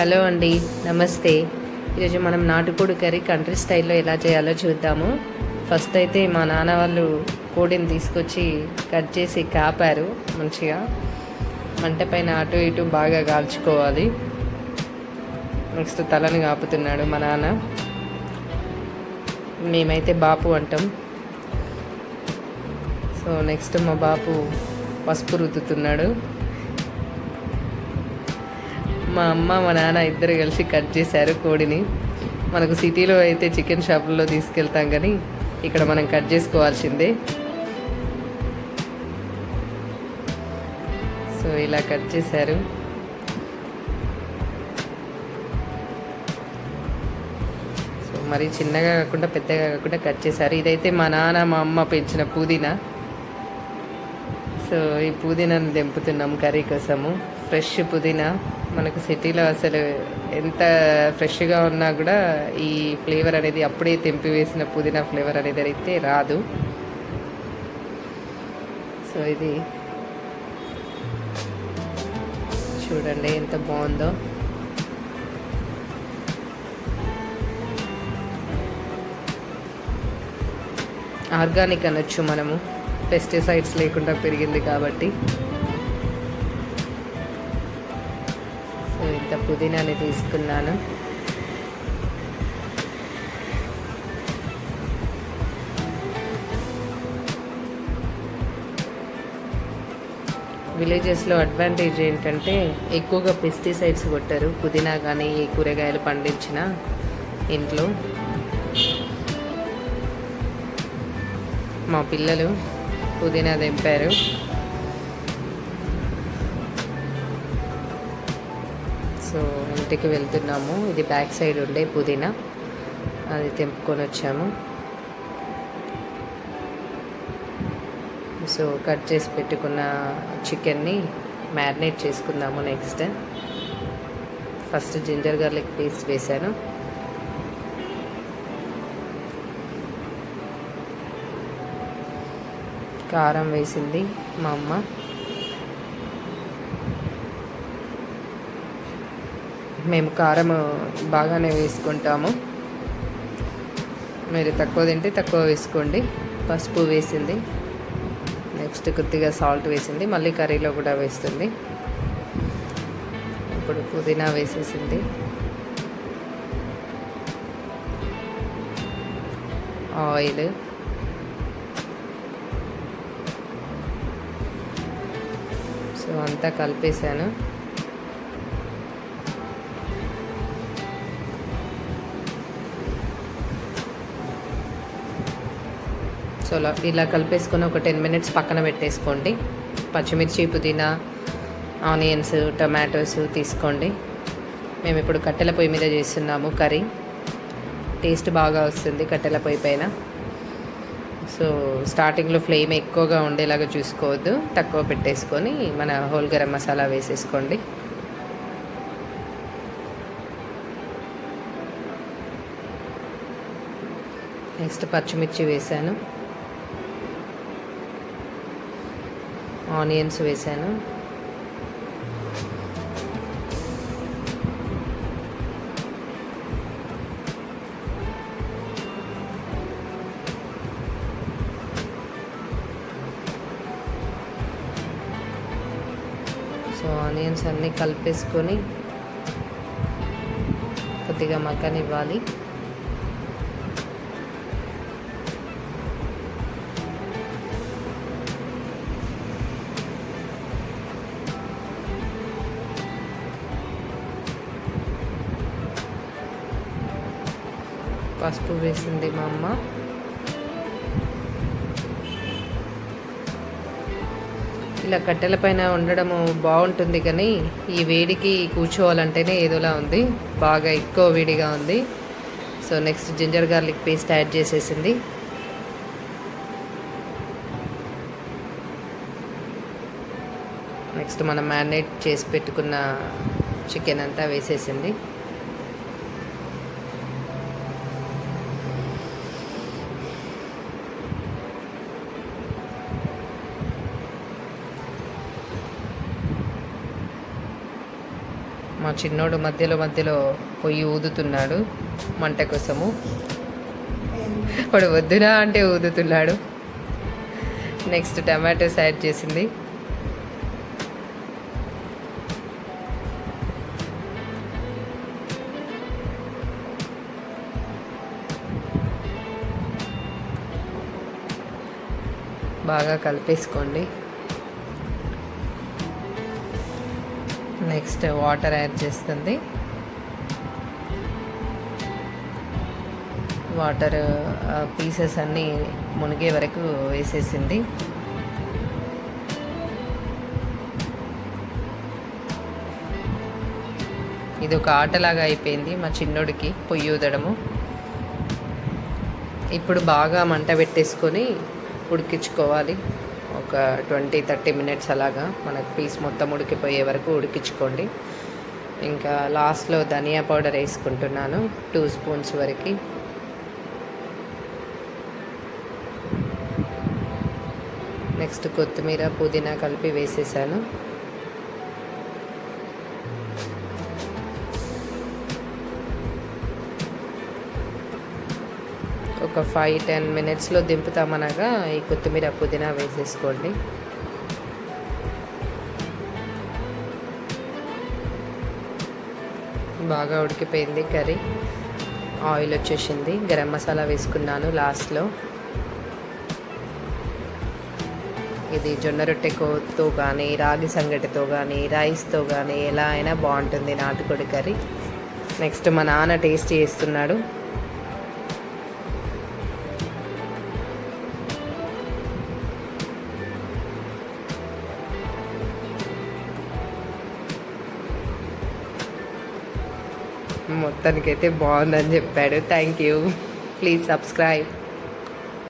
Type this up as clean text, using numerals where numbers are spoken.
Hello అండి, నమస్తే. ఈరోజు మనం నాటుకోడి కర్రీ కంట్రీ స్టైల్లో ఎలా చేయాలో చూద్దాము. ఫస్ట్ అయితే మా నాన్న వాళ్ళు కోడిని తీసుకొచ్చి కట్ చేసి కాపారు. మంచిగా మంట పైన అటు ఇటు బాగా కాల్చుకోవాలి. నెక్స్ట్ తలని కాపుతున్నాడు మా నాన్న. మేమైతే బాపు అంటాం. సో నెక్స్ట్ మా బాపు పసుపు రుద్దుతున్నాడు. మా అమ్మ మా నాన్న ఇద్దరు కలిసి కట్ చేశారు కోడిని. మనకు సిటీలో అయితే చికెన్ షాపుల్లో తీసుకెళ్తాం, కానీ ఇక్కడ మనం కట్ చేసుకోవాల్సిందే. సో ఇలా కట్ చేశారు. సో మరి చిన్నగా కాకుండా పెద్దగా కాకుండా కట్ చేశారు. ఇదైతే మా నాన్న మా అమ్మ పెంచిన పుదీనా. సో ఈ పుదీనాను తెంపుతున్నాం కర్రీ కోసము. ఫ్రెష్ పుదీనా. మనకు సిటీలో అసలు ఎంత ఫ్రెష్గా ఉన్నా కూడా ఈ ఫ్లేవర్ అనేది అప్పుడే తెంపి వేసిన పుదీనా ఫ్లేవర్ అనేది అయితే రాదు. సో ఇది చూడండి ఎంత బాగుందో. ఆర్గానిక్ అనొచ్చు మనము, పెస్టిసైడ్స్ లేకుండా పెరిగింది కాబట్టి. సో ఇంత పుదీనాని తీసుకున్నాను. విలేజెస్లో అడ్వాంటేజ్ ఏంటంటే ఎక్కువగా పెస్టిసైడ్స్ కొట్టారు. పుదీనా కానీ ఏ కూరగాయలు పండించిన ఇంట్లో. మా పిల్లలు పుదీనా తెంపారు. సో ఇంటికి వెళ్తున్నాము. ఇది బ్యాక్ సైడ్ ఉండే పుదీనా, అది తెంపుకొని వచ్చాము. సో కట్ చేసి పెట్టుకున్న చికెన్ని మ్యారినేట్ చేసుకుందాము. Next first ginger garlic paste వేసాను. కారం వేసింది మా అమ్మ. మేము కారం బాగానే వేసుకుంటాము. మీరు తక్కువ తింటే తక్కువ వేసుకోండి. పసుపు వేసింది. నెక్స్ట్ కొద్దిగా సాల్ట్ వేసింది. మళ్ళీ కర్రీలో కూడా వేస్తుంది. ఇప్పుడు పుదీనా వేసేసింది. ఆయిల్, సో అంతా కలిపేసాను. సో ఇలా కలిపేసుకొని ఒక 10 minutes పక్కన పెట్టేసుకోండి. పచ్చిమిర్చి, పుదీనా, ఆనియన్స్, టమాటోస్ తీసుకోండి. మేము ఇప్పుడు కట్టెల పొయ్యి మీద చేస్తున్నాము కర్రీ. టేస్ట్ బాగా వస్తుంది కట్టెల పొయ్యి పైన. సో స్టార్టింగ్లో ఫ్లేమ్ ఎక్కువగా ఉండేలాగా చూసుకోవద్దు, తక్కువ పెట్టేసుకొని మన హోల్ గరం మసాలా వేసేసుకోండి. నెక్స్ట్ పచ్చిమిర్చి వేసాను, ఆనియన్స్ వేసాను. సో ఆనియన్స్ అన్నీ కలిపేసుకొని కొద్దిగా మగ్గనివ్వాలి. పసుపు వేసింది మా అమ్మ. ఇలా కట్టెల పైన ఉండడము బాగుంటుంది, కానీ ఈ వేడికి కూర్చోవాలంటేనే ఏదోలా ఉంది. బాగా ఎక్కువ వేడిగా ఉంది. So next ginger garlic paste add చేసేసింది. నెక్స్ట్ మనం మ్యారినేట్ చేసి పెట్టుకున్న చికెన్ అంతా వేసేసింది. మా చిన్నోడు మధ్యలో మధ్యలో పొయ్యి ఊదుతున్నాడు మంట కోసము. వాడు వద్దునా అంటే ఊదుతున్నాడు. నెక్స్ట్ టమాటోస్ యాడ్ చేసింది. బాగా కలిపేసుకోండి. నెక్స్ట్ వాటర్ యాడ్ చేస్తుంది. వాటర్ పీసెస్ అన్నీ మునిగే వరకు వేసేసింది. ఇది ఒక ఆటలాగా అయిపోయింది మా చిన్నోడికి పొయ్యి ఊదడము. ఇప్పుడు బాగా మంట పెట్టేసుకొని ఉడికించుకోవాలి. ఒక 20-30 మినిట్స్ అలాగా మనకు పీస్ మొత్తం ఉడికిపోయే వరకు ఉడికించుకోండి. ఇంకా లాస్ట్లో ధనియా పౌడర్ వేసుకుంటున్నాను 2 స్పూన్స్ వరకు. నెక్స్ట్ కొత్తిమీర పుదీనా కలిపి వేసేసాను. ఒక 5-10 మినిట్స్లో దింపుతామనగా ఈ కొత్తిమీర పుదీనా వేసేసుకోండి. బాగా ఉడికిపోయింది కర్రీ. ఆయిల్ వచ్చేసింది. గరం మసాలా వేసుకున్నాను లాస్ట్లో. ఇది జొన్న రొట్టెతో కానీ రాగి సంగటితో కానీ రైస్తో కానీ ఎలా అయినా బాగుంటుంది నాటుకోడి కర్రీ. నెక్స్ట్ మా నాన్న టేస్ట్ చేస్తున్నాడు. మొత్తానికైతే బాగుందని చెప్పాడు. Thank you. Please subscribe.